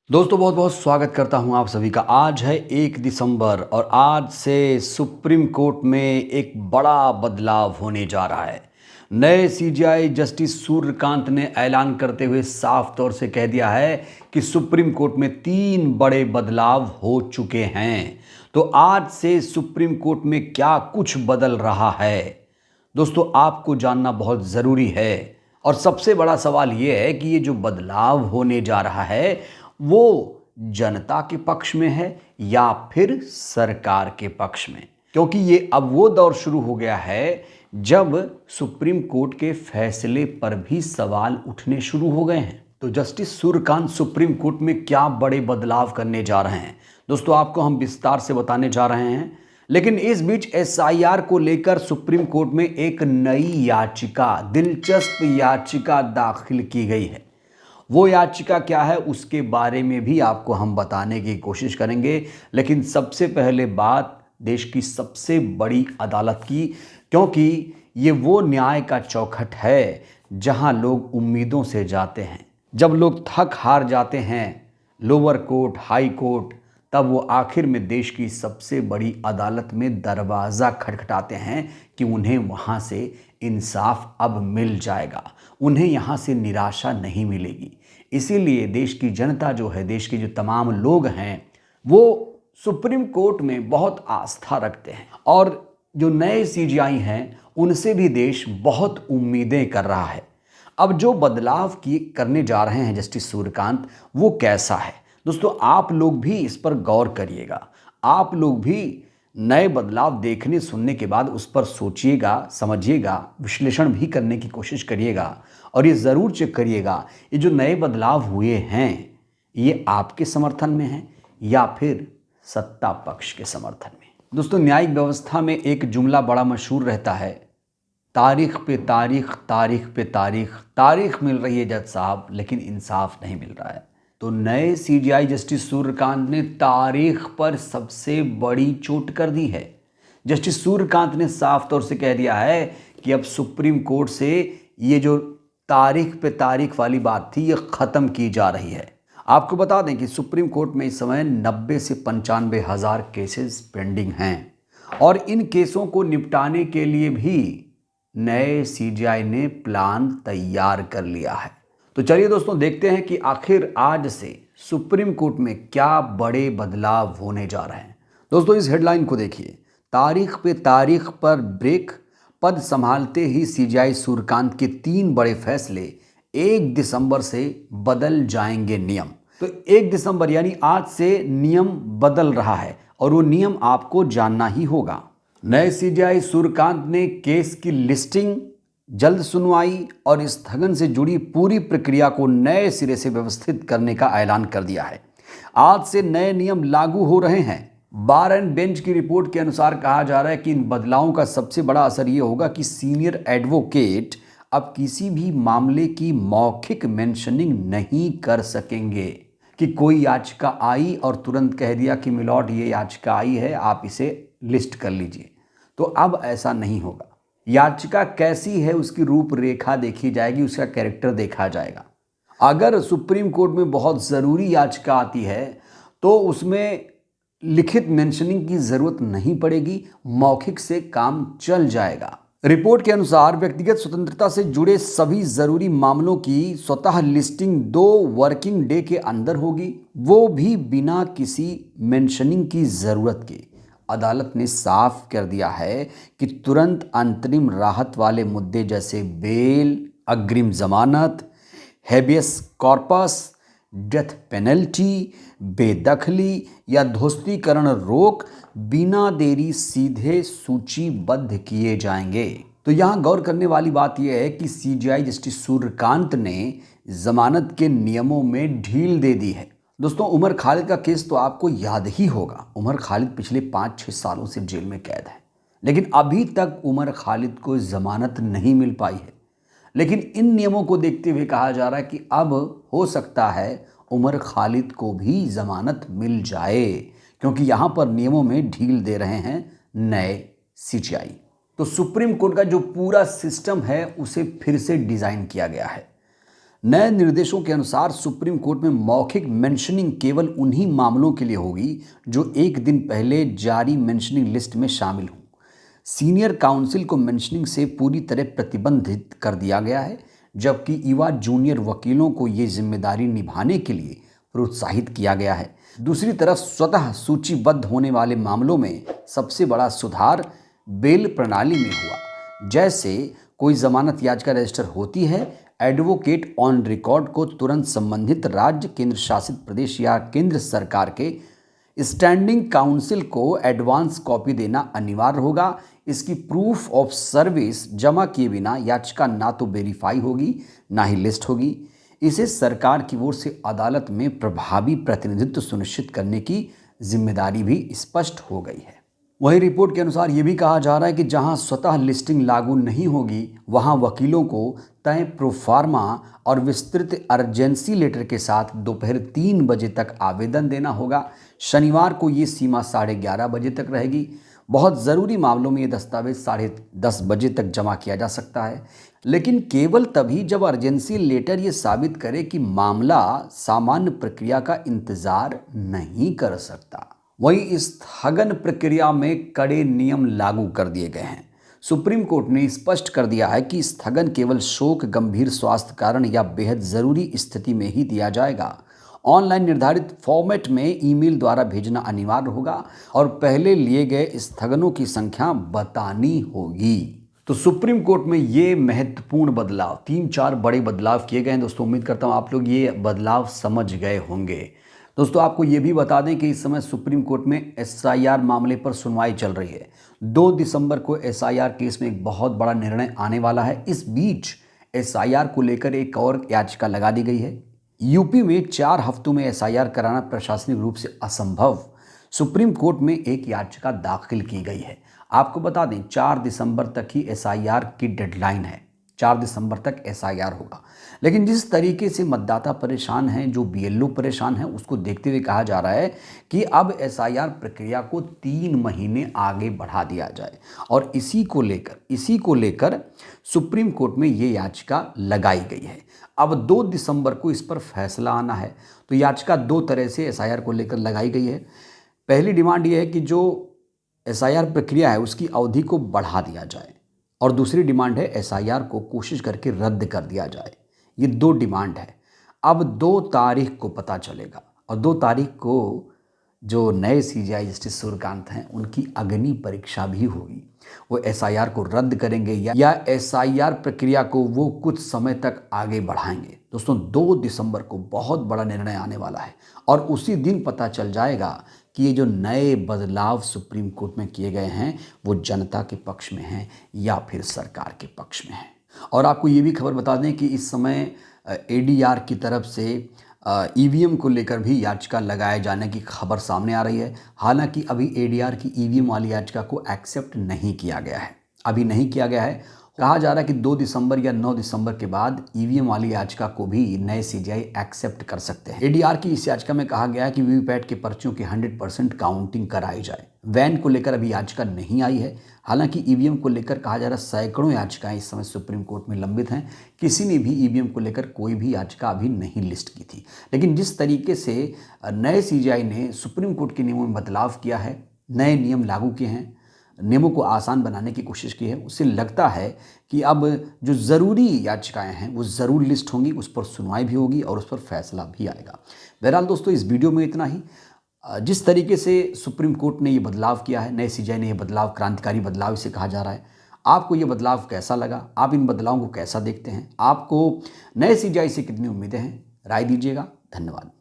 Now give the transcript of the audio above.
दोस्तों बहुत बहुत स्वागत करता हूं आप सभी का। आज है 1 दिसंबर और आज से सुप्रीम कोर्ट में एक बड़ा बदलाव होने जा रहा है। नए सीजेआई जस्टिस सूर्यकांत ने ऐलान करते हुए साफ तौर से कह दिया है कि सुप्रीम कोर्ट में 3 बड़े बदलाव हो चुके हैं। तो आज से सुप्रीम कोर्ट में क्या कुछ बदल रहा है, दोस्तों आपको जानना बहुत ज़रूरी है। और सबसे बड़ा सवाल यह है कि ये जो बदलाव होने जा रहा है वो जनता के पक्ष में है या फिर सरकार के पक्ष में, क्योंकि ये अब वो दौर शुरू हो गया है जब सुप्रीम कोर्ट के फैसले पर भी सवाल उठने शुरू हो गए हैं। तो जस्टिस सूर्यकांत सुप्रीम कोर्ट में क्या बड़े बदलाव करने जा रहे हैं, दोस्तों आपको हम विस्तार से बताने जा रहे हैं। लेकिन इस बीच एसआईआर को लेकर सुप्रीम कोर्ट में एक नई याचिका, दिलचस्प याचिका दाखिल की गई है। वो याचिका क्या है उसके बारे में भी आपको हम बताने की कोशिश करेंगे। लेकिन सबसे पहले बात देश की सबसे बड़ी अदालत की, क्योंकि ये वो न्याय का चौखट है जहां लोग उम्मीदों से जाते हैं। जब लोग थक हार जाते हैं लोअर कोर्ट, हाई कोर्ट, तब वो आखिर में देश की सबसे बड़ी अदालत में दरवाज़ा खटखटाते हैं कि उन्हें वहाँ से इंसाफ अब मिल जाएगा, उन्हें यहाँ से निराशा नहीं मिलेगी। इसीलिए देश की जनता जो है, देश के जो तमाम लोग हैं, वो सुप्रीम कोर्ट में बहुत आस्था रखते हैं। और जो नए सीजेआई हैं उनसे भी देश बहुत उम्मीदें कर रहा है। अब जो बदलाव करने जा रहे हैं जस्टिस सूर्यकांत, वो कैसा है दोस्तों, आप लोग भी इस पर गौर करिएगा। आप लोग भी नए बदलाव देखने सुनने के बाद उस पर सोचिएगा, समझिएगा, विश्लेषण भी करने की कोशिश करिएगा। और ये ज़रूर चेक करिएगा ये जो नए बदलाव हुए हैं ये आपके समर्थन में हैं या फिर सत्ता पक्ष के समर्थन में। दोस्तों न्यायिक व्यवस्था में एक जुमला बड़ा मशहूर रहता है, तारीख पे तारीख, तारीख पे तारीख, तारीख मिल रही है जज साहब लेकिन इंसाफ नहीं मिल रहा है। तो नए सीजेआई जस्टिस सूर्यकांत ने तारीख पर सबसे बड़ी चोट कर दी है। जस्टिस सूर्यकांत ने साफ तौर से कह दिया है कि अब सुप्रीम कोर्ट से ये जो तारीख पे तारीख वाली बात थी ये ख़त्म की जा रही है। आपको बता दें कि सुप्रीम कोर्ट में इस समय 90 से 95 हज़ार केसेस पेंडिंग हैं और इन केसों को निपटाने के लिए भी नए सीजेआई ने प्लान तैयार कर लिया है। तो चलिए दोस्तों देखते हैं कि आखिर आज से सुप्रीम कोर्ट में क्या बड़े बदलाव होने जा रहे हैं। दोस्तों इस हेडलाइन को देखिए, तारीख पे तारीख पर ब्रेक, पद संभालते ही सीजेआई सूर्यकांत के 3 बड़े फैसले, 1 दिसंबर से बदल जाएंगे नियम। तो 1 दिसंबर यानी आज से नियम बदल रहा है और वो नियम आपको जानना ही होगा। नए सीजेआई सूर्यकांत ने केस की लिस्टिंग, जल्द सुनवाई और स्थगन से जुड़ी पूरी प्रक्रिया को नए सिरे से व्यवस्थित करने का ऐलान कर दिया है। आज से नए नियम लागू हो रहे हैं। बार एंड बेंच की रिपोर्ट के अनुसार कहा जा रहा है कि इन बदलावों का सबसे बड़ा असर ये होगा कि सीनियर एडवोकेट अब किसी भी मामले की मौखिक मेंशनिंग नहीं कर सकेंगे कि कोई याचिका आई और तुरंत कह दिया कि मिलॉर्ड ये याचिका आई है, आप इसे लिस्ट कर लीजिए। तो अब ऐसा नहीं होगा। याचिका कैसी है उसकी रूपरेखा देखी जाएगी, उसका कैरेक्टर देखा जाएगा। अगर सुप्रीम कोर्ट में बहुत ज़रूरी याचिका आती है तो उसमें लिखित मेंशनिंग की ज़रूरत नहीं पड़ेगी, मौखिक से काम चल जाएगा। रिपोर्ट के अनुसार व्यक्तिगत स्वतंत्रता से जुड़े सभी ज़रूरी मामलों की स्वतः लिस्टिंग 2 वर्किंग डे के अंदर होगी, वो भी बिना किसी मेंशनिंग की ज़रूरत के। अदालत ने साफ कर दिया है कि तुरंत अंतरिम राहत वाले मुद्दे जैसे बेल, अग्रिम जमानत, हेबियस कॉर्पस, डेथ पेनल्टी, बेदखली या ध्वस्तीकरण रोक बिना देरी सीधे सूचीबद्ध किए जाएंगे। तो यहाँ गौर करने वाली बात यह है कि सीजेआई जस्टिस सूर्यकांत ने जमानत के नियमों में ढील दे दी है। दोस्तों उमर खालिद का केस तो आपको याद ही होगा। उमर खालिद पिछले 5-6 सालों से जेल में कैद है, लेकिन अभी तक उमर खालिद को जमानत नहीं मिल पाई है। लेकिन इन नियमों को देखते हुए कहा जा रहा है कि अब हो सकता है उमर खालिद को भी जमानत मिल जाए, क्योंकि यहाँ पर नियमों में ढील दे रहे हैं नए सीजेआई। तो सुप्रीम कोर्ट का जो पूरा सिस्टम है उसे फिर से डिज़ाइन किया गया है। नए निर्देशों के अनुसार सुप्रीम कोर्ट में मौखिक मेंशनिंग केवल उन्हीं मामलों के लिए होगी जो एक दिन पहले जारी मेंशनिंग लिस्ट में शामिल हों। सीनियर काउंसिल को मेंशनिंग से पूरी तरह प्रतिबंधित कर दिया गया है, जबकि युवा जूनियर वकीलों को ये जिम्मेदारी निभाने के लिए प्रोत्साहित किया गया है। दूसरी तरफ स्वतः सूचीबद्ध होने वाले मामलों में सबसे बड़ा सुधार बेल प्रणाली में हुआ। जैसे कोई जमानत याचिका रजिस्टर होती है, एडवोकेट ऑन रिकॉर्ड को तुरंत संबंधित राज्य, केंद्र शासित प्रदेश या केंद्र सरकार के स्टैंडिंग काउंसिल को एडवांस कॉपी देना अनिवार्य होगा। इसकी प्रूफ ऑफ सर्विस जमा किए बिना याचिका ना तो वेरीफाई होगी ना ही लिस्ट होगी। इसे सरकार की ओर से अदालत में प्रभावी प्रतिनिधित्व सुनिश्चित करने की जिम्मेदारी भी स्पष्ट हो गई है। वही रिपोर्ट के अनुसार ये भी कहा जा रहा है कि जहां स्वतः लिस्टिंग लागू नहीं होगी, वहां वकीलों को तय प्रोफार्मा और विस्तृत अर्जेंसी लेटर के साथ दोपहर 3 बजे तक आवेदन देना होगा। शनिवार को ये सीमा 11:30 बजे तक रहेगी। बहुत ज़रूरी मामलों में ये दस्तावेज 10:30 बजे तक जमा किया जा सकता है, लेकिन केवल तभी जब अर्जेंसी लेटर ये साबित करे कि मामला सामान्य प्रक्रिया का इंतजार नहीं कर सकता। वहीं स्थगन प्रक्रिया में कड़े नियम लागू कर दिए गए हैं। सुप्रीम कोर्ट ने स्पष्ट कर दिया है कि स्थगन केवल शोक, गंभीर स्वास्थ्य कारण या बेहद ज़रूरी स्थिति में ही दिया जाएगा। ऑनलाइन निर्धारित फॉर्मेट में ईमेल द्वारा भेजना अनिवार्य होगा और पहले लिए गए स्थगनों की संख्या बतानी होगी। तो सुप्रीम कोर्ट में ये महत्वपूर्ण बदलाव, 3-4 बड़े बदलाव किए गए हैं। दोस्तों उम्मीद करता हूँ आप लोग ये बदलाव समझ गए होंगे। दोस्तों आपको ये भी बता दें कि इस समय सुप्रीम कोर्ट में एसआईआर मामले पर सुनवाई चल रही है। 2 दिसंबर को एसआईआर केस में एक बहुत बड़ा निर्णय आने वाला है। इस बीच एसआईआर को लेकर एक और याचिका लगा दी गई है। यूपी में 4 हफ्तों में एसआईआर कराना प्रशासनिक रूप से असंभव। सुप्रीम कोर्ट में एक याचिका दाखिल की गई है। आपको बता दें 4 दिसंबर तक ही एसआईआर की डेडलाइन है। 4 दिसंबर तक एसआईआर होगा। लेकिन जिस तरीके से मतदाता परेशान हैं, जो बीएलओ परेशान हैं, उसको देखते हुए कहा जा रहा है कि अब एसआईआर प्रक्रिया को 3 महीने आगे बढ़ा दिया जाए और इसी को लेकर सुप्रीम कोर्ट में ये याचिका लगाई गई है। अब 2 दिसंबर को इस पर फैसला आना है। तो याचिका 2 तरह से एसआईआर को लेकर लगाई गई है। पहली डिमांड ये है कि जो एसआईआर प्रक्रिया है उसकी अवधि को बढ़ा दिया जाए और दूसरी डिमांड है एसआईआर को कोशिश करके रद्द कर दिया जाए। ये 2 डिमांड है। अब 2 तारीख को पता चलेगा और 2 तारीख को जो नए सीजेआई जस्टिस सूर्यकांत हैं उनकी अग्नि परीक्षा भी होगी। वो एसआईआर को रद्द करेंगे या एसआईआर प्रक्रिया को वो कुछ समय तक आगे बढ़ाएंगे। दोस्तों 2 दिसंबर को बहुत बड़ा निर्णय आने वाला है और उसी दिन पता चल जाएगा कि ये जो नए बदलाव सुप्रीम कोर्ट में किए गए हैं वो जनता के पक्ष में हैं या फिर सरकार के पक्ष में हैं। और आपको ये भी खबर बता दें कि इस समय एडीआर की तरफ से ईवीएम को लेकर भी याचिका लगाए जाने की खबर सामने आ रही है। हालांकि अभी एडीआर की ईवीएम वाली याचिका को एक्सेप्ट नहीं किया गया है, अभी नहीं किया गया है। कहा जा रहा है कि 2 दिसंबर या 9 दिसंबर के बाद ईवीएम वाली याचिका को भी नए सीजेआई एक्सेप्ट कर सकते हैं। एडीआर की इस याचिका में कहा गया है कि वीवीपैट के पर्चियों की 100% काउंटिंग कराई जाए। वैन को लेकर अभी याचिका नहीं आई है। हालांकि ईवीएम को लेकर कहा जा रहा है सैकड़ों याचिकाएं इस समय सुप्रीम कोर्ट में लंबित हैं। किसी ने भी ईवीएम को लेकर कोई भी याचिका अभी नहीं लिस्ट की थी। लेकिन जिस तरीके से नए सीजेआई ने सुप्रीम कोर्ट के नियमों में बदलाव किया है, नए नियम लागू किए हैं, नियमों को आसान बनाने की कोशिश की है, उससे लगता है कि अब जो ज़रूरी याचिकाएं हैं वो ज़रूर लिस्ट होंगी, उस पर सुनवाई भी होगी और उस पर फैसला भी आएगा। बहरहाल दोस्तों इस वीडियो में इतना ही। जिस तरीके से सुप्रीम कोर्ट ने ये बदलाव किया है, नए सीजेआई ने ये बदलाव, क्रांतिकारी बदलाव इसे कहा जा रहा है, आपको ये बदलाव कैसा लगा? आप इन बदलावों को कैसा देखते हैं? आपको नए सीजेआई से कितनी उम्मीदें हैं? राय दीजिएगा। धन्यवाद।